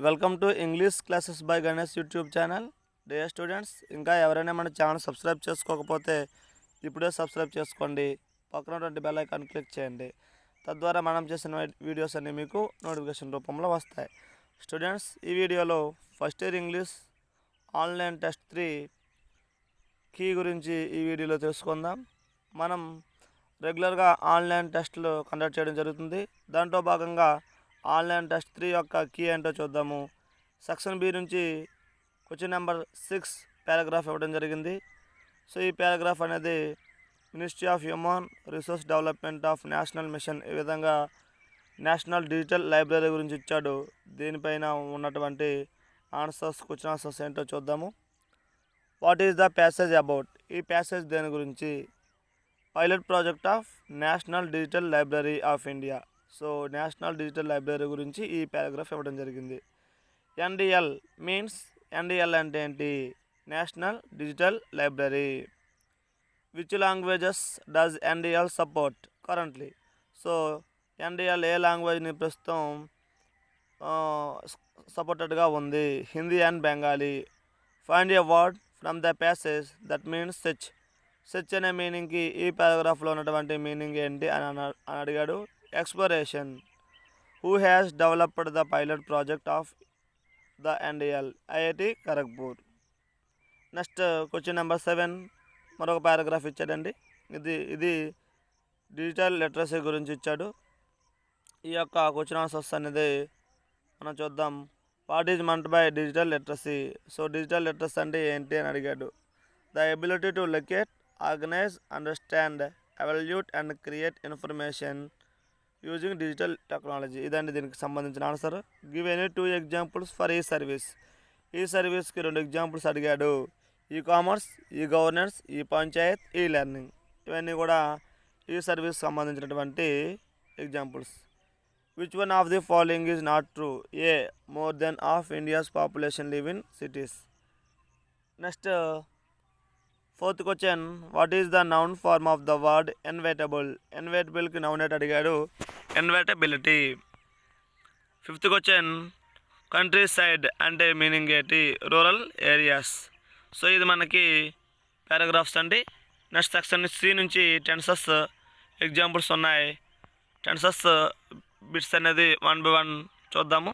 Welcome to English classes by Ganesh YouTube channel. Dear students, ఇంకా ఎవరైనా మన ఛానల్ సబ్స్క్రైబ్ చేసుకోకపోతే ఇప్పుడే సబ్స్క్రైబ్ చేసుకోండి. పక్కన ఉన్నటువంటి బెల్ ఐకాన్ క్లిక్ చేయండి. తద్వారా మనం చేసిన వీడియోస్ అన్నీ మీకు నోటిఫికేషన్ రూపంలో వస్తాయి. స్టూడెంట్స్, ఈ వీడియోలో first year English online test 3 key గురించి ఈ వీడియోలో తెలుసుకుందాం. మనం రెగ్యులర్గా ఆన్లైన్ టెస్టులు కండక్ట్ చేయడం జరుగుతుంది. దాంట్లో భాగంగా ఆన్లైన్ టెస్ట్ 3 యొక్క కీ ఏంటో చూద్దాము. సెక్షన్ బి నుంచి క్వశ్చన్ నెంబర్ 6 పారాగ్రాఫ్ ఇవ్వడం జరిగింది. సో ఈ పారాగ్రాఫ్ అనేది ministry of human resource development of national mission ఈ విధంగా నేషనల్ డిజిటల్ లైబ్రరీ గురించి ఇచ్చాడు. దీనిపైన ఉన్నటువంటి క్వశ్చన్ ఆన్సర్స్ ఏంటో చూద్దాము. What is the passage about? ఈ ప్యాసేజ్ దేని గురించి? Pilot project of national digital library of India. So national digital library గురించి ఈ పారాగ్రాఫ్ ఇవ్వడం జరిగింది. ఎన్డిఎల్ మీన్స్, ఎన్డిఎల్ అంటే ఏంటి? National digital library. Which languages does NDL support currently? So NDL ఏ లాంగ్వేజ్ని ప్రస్తుతం సపోర్టెడ్గా ఉంది? Hindi and Bengali. Find a word from the passage that means search. Search అనే మీనింగ్కి ఈ పారాగ్రాఫ్లో ఉన్నటువంటి మీనింగ్ ఏంటి అని అడిగాడు. Exploration. Who has developed the pilot project of the NDL? IIT Kharagpur. Next question number 7 మరొక పారాగ్రాఫ్ ఇచ్చాడండి. ఇది డిజిటల్ లిటరసీ గురించి ఇచ్చాడు. ఈ యొక్క క్వశ్చన్ ఆన్సర్స్ అనేది మనం చూద్దాం. What is meant by digital literacy? So digital literacy అంటే ఏంటి అని అడిగాడు. The ability to locate, organise, understand, evaluate and create information using digital technology. ఇదండి దీనికి సంబంధించిన answer. Give any 2 examples for ఈ సర్వీస్. ఈ సర్వీస్కి 2 ఎగ్జాంపుల్స్ అడిగాడు. ఈ కామర్స్, ఈ గవర్నెన్స్, ఈ పంచాయత్, ఈ లెర్నింగ్. ఇవన్నీ కూడా ఈ సర్వీస్ సంబంధించినటువంటి examples. Which one of the following is not true? A, more than of India's population live in cities. Next 4th question, what is the noun form of the word inevitable? ఎన్వైటబుల్కి noun ఏంటి అడిగాడు. Inevitability. 5th question, countryside అంటే meaning ఏంటి? Rural areas. So ఇది మనకి paragraphs అండి. Next section C నుంచి tenses examples ఉన్నాయి. టెన్సెస్ బిట్స్ అనేది 1 by 1 చూద్దాము.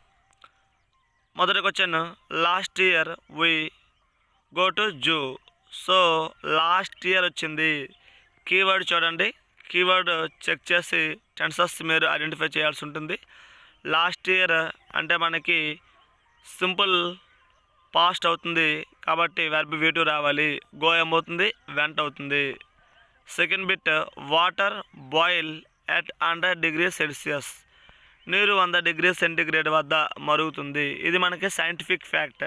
మొదటి question, last year we go to zoo. So last year వచ్చింది. కీవర్డ్ చూడండి, కీవర్డ్ చెక్ చేసి టెన్సెస్ మీరు ఐడెంటిఫై చేయాల్సి ఉంటుంది. లాస్ట్ ఇయర్ అంటే మనకి సింపుల్ పాస్ట్ అవుతుంది కాబట్టి వెర్బ్ V2 రావాలి. గో ఏమవుతుంది? వెంట్ అవుతుంది. Second bit, water boil at 100 degrees Celsius. నీరు 100 degrees సెంటిగ్రేడ్ వద్ద మరుగుతుంది. ఇది మనకి సైంటిఫిక్ ఫ్యాక్ట్.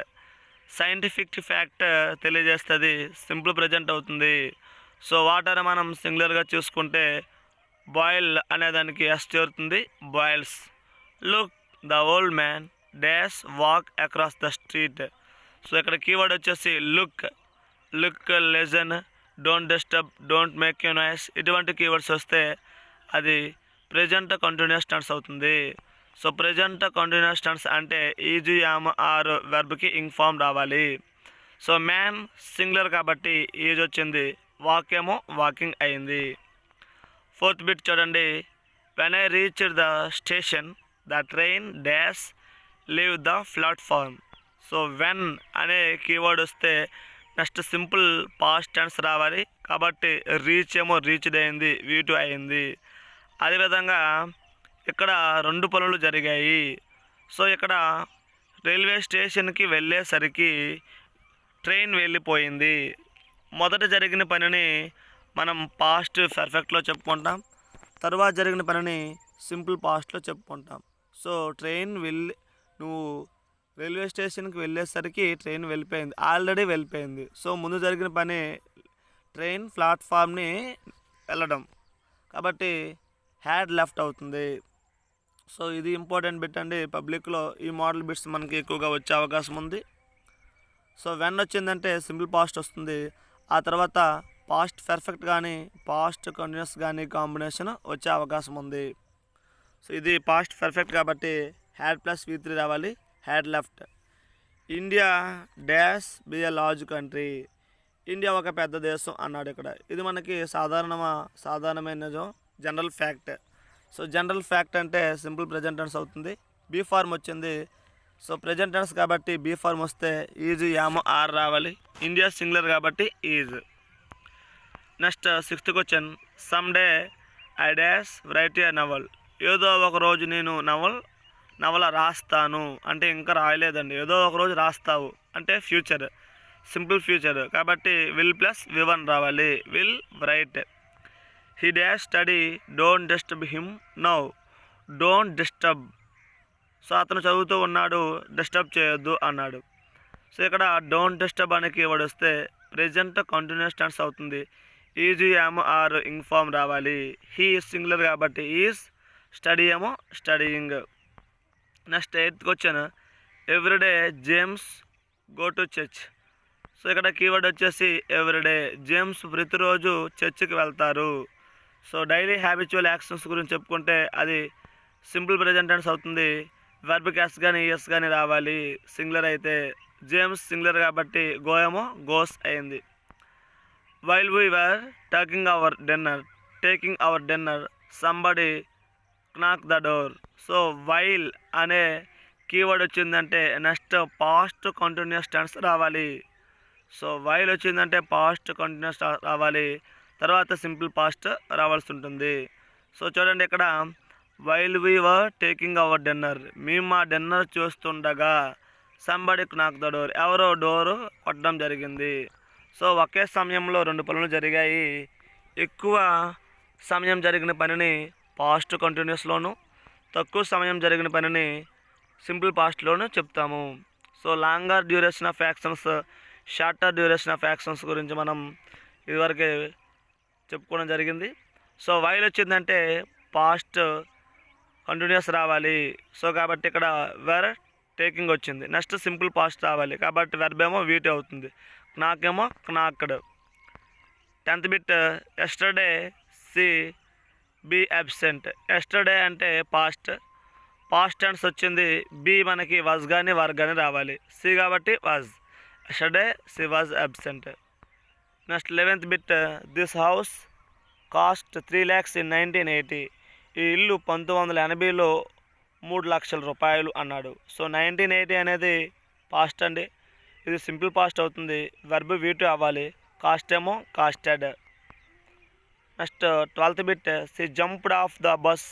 సైంటిఫిక్ ఫ్యాక్ట్ తెలియజేస్తుంది. సింపుల్ ప్రజెంట్ అవుతుంది. సో వాటర్ మనం సింగులర్గా చూసుకుంటే బాయిల్ అనేదానికి ఎస్ చేరుతుంది, boils. Look the old man dash walk across the street. So ఇక్కడ కీవర్డ్ వచ్చేసి look. Look, listen, don't disturb, don't make you noise. ఇటువంటి కీవర్డ్స్ వస్తే అది ప్రెజెంట్ కంటిన్యూస్ టెన్స్ అవుతుంది. సో ప్రెజెంట్ కంటిన్యూస్ టెన్స్ అంటే is am are వెర్బ్కి ing form రావాలి. So man singular కాబట్టి ఈజ్ వచ్చింది, వాక్ ఏమో వాకింగ్ అయింది. 4th బిట్ చూడండి, when I reach the station the train dash leave the platform. So when అనే కీవర్డ్ వస్తే నెక్స్ట్ సింపుల్ పాస్ట్ టెన్స్ రావాలి కాబట్టి రీచ్ ఏమో రీచ్డ్ అయింది, V2 అయింది. అదేవిధంగా ఇక్కడ 2 పనులు జరిగాయి. సో ఇక్కడ రైల్వే స్టేషన్కి వెళ్ళేసరికి ట్రైన్ వెళ్ళిపోయింది. మొదట జరిగిన పనిని మనం పాస్ట్ పర్ఫెక్ట్లో చెప్పుకుంటాం, తర్వాత జరిగిన పనిని సింపుల్ పాస్ట్లో చెప్పుకుంటాం. సో నువ్వు రైల్వే స్టేషన్కి వెళ్ళేసరికి ట్రైన్ వెళ్ళిపోయింది, ఆల్రెడీ వెళ్ళిపోయింది. సో ముందు జరిగిన పని ట్రైన్ ప్లాట్ఫామ్ని వెళ్ళడం కాబట్టి హ్యాడ్ లెఫ్ట్ అవుతుంది. సో ఇది ఇంపార్టెంట్ బిట్ అండి. పబ్లిక్లో ఈ మోడల్ బిట్స్ మనకి ఎక్కువగా వచ్చే అవకాశం ఉంది. సో వెన్ వచ్చిందంటే సింపుల్ పాస్ట్ వస్తుంది, ఆ తర్వాత పాస్ట్ పర్ఫెక్ట్ కానీ పాస్ట్ కంటిన్యూస్ కానీ కాంబినేషన్ వచ్చే అవకాశం ఉంది. సో ఇది పాస్ట్ పర్ఫెక్ట్ కాబట్టి హ్యాడ్ ప్లస్ V3 రావాలి. Had left. India dash B a large country. India ఒక పెద్ద దేశం అన్నాడు ఇక్కడ. ఇది మనకి సాధారణమైన నిజం, general fact. So general fact అంటే సింపుల్ ప్రెజెంట్ టెన్స్ అవుతుంది. బీ ఫార్మ్ వచ్చింది. సో ప్రెజెంట్ టెన్స్ కాబట్టి బీ ఫార్మ్ వస్తే ఈజ్ యామ్ ఆర్ రావాలి. ఇండియా సింగులర్ కాబట్టి is. Next 6th question. Some day I dash write a novel. ఏదో ఒక రోజు నేను నవల రాస్తాను అంటే ఇంకా రాయలేదండి. ఏదో ఒక రోజు రాస్తావు అంటే ఫ్యూచర్, సింపుల్ ఫ్యూచర్ కాబట్టి విల్ ప్లస్ V1 రావాలి. Will write. He dash study don't disturb him now. Don't disturb. So అతను చదువుతూ ఉన్నాడు, డిస్టర్బ్ చేయొద్దు అన్నాడు. సో ఇక్కడ డోంట్ డిస్టర్బ్ అనే కీవర్డ్ వస్తే ప్రెజెంట్ కంటిన్యూస్ టెన్స్ అవుతుంది. ఈజ్ యామ్ ఆర్ ఇన్ఫార్మ్ రావాలి. హీ ఈజ్ సింగులర్ కాబట్టి ఈజ్, స్టడీ ఏమో studying. Next 8th question. Everyday James go to church. So ఇక్కడ కీవర్డ్ వచ్చేసి ఎవ్రీడే. జేమ్స్ ప్రతిరోజు చర్చికి వెళ్తారు. సో డైలీ హ్యాబిచువల్ యాక్షన్స్ గురించి చెప్పుకుంటే అది సింపుల్ ప్రెజెంట్ టెన్స్ అవుతుంది. వెర్బ్ క్యాస్ కానీ ఈఎస్ కానీ రావాలి సింగులర్ అయితే. జేమ్స్ సింగులర్ కాబట్టి గో ఏమో గోస్ అయింది. While we were taking our dinner somebody knock the door. So while అనే కీవర్డ్ వచ్చిందంటే నెక్స్ట్ పాస్ట్ కంటిన్యూస్ టెన్స్ రావాలి. సో వైల్ వచ్చిందంటే పాస్ట్ కంటిన్యూస్ రావాలి, తర్వాత సింపుల్ పాస్ట్ రావాల్సి ఉంటుంది. సో చూడండి ఇక్కడ while we were taking our dinner, మేము మా డిన్నర్ చూస్తుండగా సంబడి knock the door, ఎవరో డోరు కొట్టడం జరిగింది. సో ఒకే సమయంలో 2 పనులు జరిగాయి. ఎక్కువ సమయం జరిగిన పనిని పాస్ట్ కంటిన్యూస్లోను, తక్కువ సమయం జరిగిన పనిని సింపుల్ పాస్ట్లోను చెప్తాము. So longer duration of actions, shorter duration of actions గురించి మనం ఇదివరకే చెప్పుకోవడం జరిగింది. సో వైల్ వచ్చిందంటే పాస్ట్ కంటిన్యూస్ రావాలి. సో కాబట్టి ఇక్కడ వెర్ టేకింగ్ వచ్చింది. నెక్స్ట్ సింపుల్ పాస్ట్ రావాలి కాబట్టి వెర్బ్ ఏమో వీటి అవుతుంది. knock ఏమో knocked. 10th bit. Yesterday she be absent. Yesterday అంటే పాస్ట్ టెన్స్ వచ్చింది. బీ మనకి వాజ్ కానీ వర్ కానీ రావాలి. సి కాబట్టి was. Yesterday she was absent. Next 11th bit. This house cost 3 lakhs in 1980. ఈ ఇల్లు 1980లో 3 లక్షల రూపాయలు అన్నాడు. సో 1980 అనేది పాస్ట్ అండి, ఇది సింపుల్ పాస్ట్ అవుతుంది. వెర్బ్ వీటు అవ్వాలి. కాస్ట్ ఏమో casted. Next 12th bit. She jumped off the bus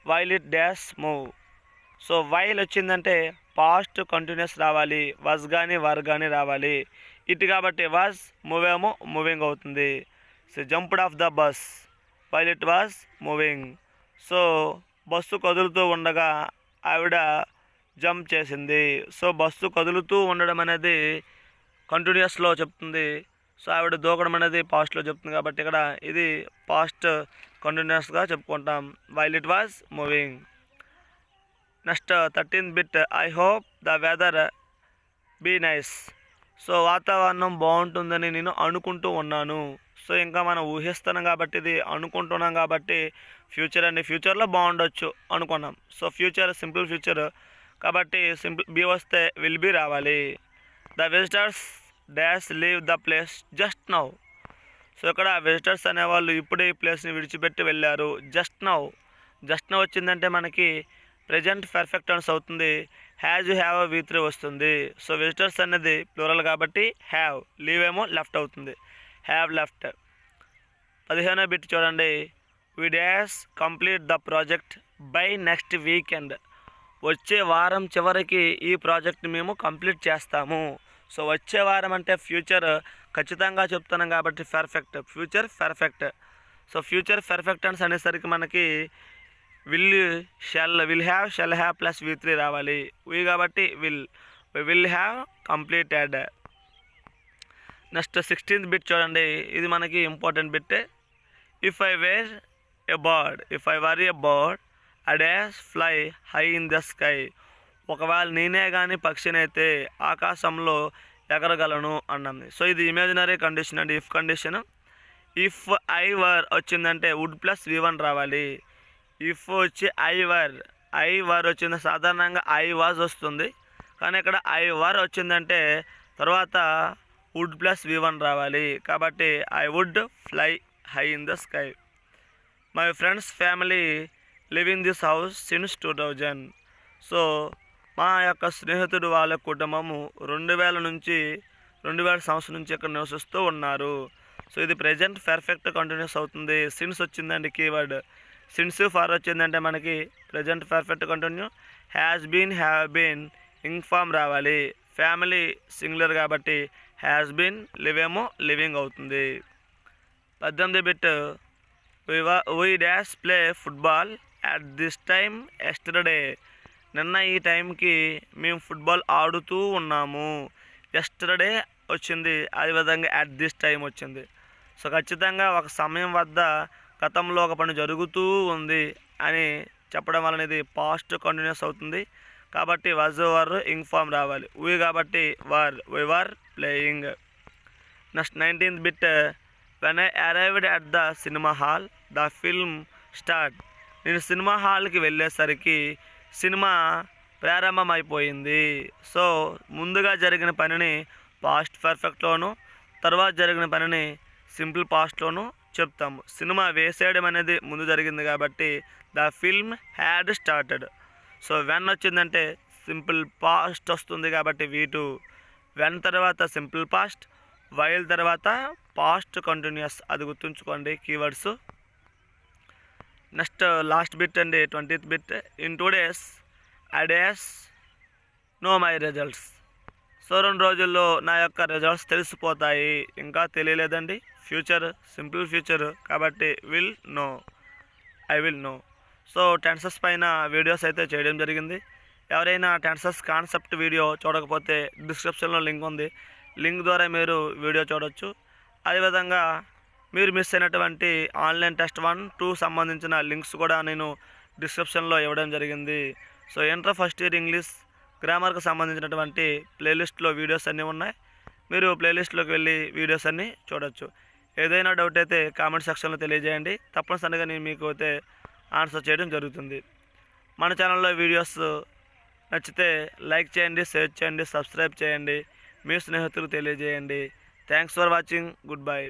while it dash move. So while వచ్చిందంటే పాస్ట్ కంటిన్యూస్ రావాలి, వాజ్ కానీ వర్ కానీ రావాలి. ఇటు కాబట్టి వాజ్, మూవ్ ఏమో మూవింగ్ అవుతుంది. She jumped off the bus while it was moving. So bus కదులుతూ ఉండగా ఆవిడ జంప్ చేసింది. సో బస్సు కదులుతూ ఉండడం అనేది కంటిన్యూస్లో చెప్తుంది. సో ఆవిడ దూకడం అనేది పాస్ట్లో చెప్తుంది కాబట్టి ఇక్కడ ఇది పాస్ట్ కంటిన్యూస్గా చెప్పుకుంటాం. While it was moving. Next 13th bit. I hope the weather be nice. So వాతావరణం బాగుంటుందని నేను అనుకుంటూ ఉన్నాను. సో ఇంకా మనం ఊహిస్తున్నాం కాబట్టి ఇది అనుకుంటున్నాం కాబట్టి ఫ్యూచర్ అండి, ఫ్యూచర్లో బాగుండొచ్చు అనుకున్నాం. సో ఫ్యూచర్ సింపుల్ ఫ్యూచర్ కాబట్టి సింపుల్ బీ వస్తే విల్ బీ రావాలి. The visitors dash leave the place just now. So ఇక్కడ విజిటర్స్ అనేవాళ్ళు ఇప్పుడే ఈ ప్లేస్ని విడిచిపెట్టి వెళ్ళారు. జస్ట్ నౌ వచ్చిందంటే మనకి ప్రెజెంట్ పర్ఫెక్ట్ టెన్స్ అవుతుంది. హ్యాజ్ హ్యావ్ V3 వస్తుంది. సో విజిటర్స్ అనేది ప్లూరల్ కాబట్టి హ్యావ్, లీవ్ ఏమో లెఫ్ట్ అవుతుంది. Have left. 15వ బిట్ చూడండి. We dash complete the project by next weekend. వచ్చే వారం చివరికి ఈ ప్రాజెక్ట్ మేము కంప్లీట్ చేస్తాము. సో వచ్చే వారం అంటే ఫ్యూచర్ ఖచ్చితంగా చెప్తున్నాం కాబట్టి perfect, future perfect. So future perfect tense అనేసరికి మనకి will have shall have plus V3 రావాలి. వీ కాబట్టి will have completed. Next 16th bit చూడండి. ఇది మనకి important bit. If I were a bird I dash fly high in the sky. ఒకవేళ నేనే కానీ పక్షినైతే ఆకాశంలో ఎగరగలను అన్నది. సో ఇది ఇమాజినరీ కండిషన్ అండి, if condition. If I were వచ్చిందంటే వుడ్ ప్లస్ V1 రావాలి. ఇఫ్ వచ్చి ఐ వర్ వచ్చింది, సాధారణంగా ఐ వాజ్ వస్తుంది. కానీ ఇక్కడ ఐ వర్ వచ్చిందంటే తర్వాత వుడ్ ప్లస్ V1 రావాలి. కాబట్టి I would fly high in the sky. My friends family live in this house since 2000. So మా యొక్క స్నేహితుడు వాళ్ళ కుటుంబము 2000 నుంచి 2000 సంవత్సరం నుంచి ఇక్కడ నివసిస్తూ ఉన్నారు. సో ఇది ప్రెజెంట్ పర్ఫెక్ట్ కంటిన్యూస్ అవుతుంది. సిన్స్ వచ్చిందండి కీవర్డ్. సిన్స్ ఫార్ వచ్చిందంటే మనకి present perfect continue. Has been, have been, ing form రావాలి. ఫ్యామిలీ సింగులర్ కాబట్టి హ్యాస్ బీన్, లివ్ ఏమో లివింగ్ అవుతుంది. 18 bit we dash play football at this time yesterday. నిన్న ఈ టైంకి మేము ఫుట్బాల్ ఆడుతూ ఉన్నాము. ఎస్టర్డే వచ్చింది, అదేవిధంగా అట్ దిస్ టైం వచ్చింది. సో ఖచ్చితంగా ఒక సమయం వద్ద గతంలో ఒక పని జరుగుతూ ఉంది అని చెప్పడం వలన ఇది పాస్ట్ కంటిన్యూస్ అవుతుంది. కాబట్టి వాజ్ వర్ ఇన్ఫామ్ రావాలి. వీ కాబట్టి we were playing. Next 19th bit when I arrived at the cinema hall the film start. నేను సినిమా హాల్కి వెళ్ళేసరికి సినిమా ప్రారంభమైపోయింది. సో ముందుగా జరిగిన పనిని పాస్ట్ పర్ఫెక్ట్లోను, తర్వాత జరిగిన పనిని సింపుల్ పాస్ట్లోను చెప్తాము. సినిమా వేసేయడం అనేది ముందు జరిగింది కాబట్టి the film had started. So when వచ్చిందంటే సింపుల్ పాస్ట్ వస్తుంది కాబట్టి V2. వెన్ తర్వాత సింపుల్ పాస్ట్, వైల్ తర్వాత పాస్ట్ కంటిన్యూస్. అది గుర్తుంచుకోండి కీవర్డ్స్. నెక్స్ట్ లాస్ట్ బిట్ అండి 20th bit. In 2 days I dash know my results. So 2 రోజుల్లో నా యొక్క రిజల్ట్స్ తెలిసిపోతాయి. ఇంకా తెలియలేదండి, ఫ్యూచర్ సింపుల్ ఫ్యూచర్ కాబట్టి will know, I will know. So tenses పైన వీడియోస్ అయితే చేయడం జరిగింది. ఎవరైనా టెన్సెస్ కాన్సెప్ట్ వీడియో చూడకపోతే డిస్క్రిప్షన్లో లింక్ ఉంది, లింక్ ద్వారా మీరు వీడియో చూడవచ్చు. అదేవిధంగా మీరు మిస్ అయినటువంటి ఆన్లైన్ టెస్ట్ 1, 2 సంబంధించిన లింక్స్ కూడా నేను డిస్క్రిప్షన్లో ఇవ్వడం జరిగింది. So inter first year English గ్రామర్కి సంబంధించినటువంటి ప్లేలిస్ట్లో వీడియోస్ అన్నీ ఉన్నాయి. మీరు ప్లేలిస్ట్లోకి వెళ్ళి వీడియోస్ అన్నీ చూడొచ్చు. ఏదైనా డౌట్ అయితే కామెంట్ సెక్షన్లో తెలియజేయండి. తప్పనిసరిగా నేను మీకు అయితే ఆన్సర్ చేయడం జరుగుతుంది. మన ఛానల్లో వీడియోస్ నచ్చితే లైక్ చేయండి, షేర్ చేయండి, సబ్స్క్రైబ్ చేయండి, మీ స్నేహితులకు తెలియజేయండి. Thanks for watching. Good bye.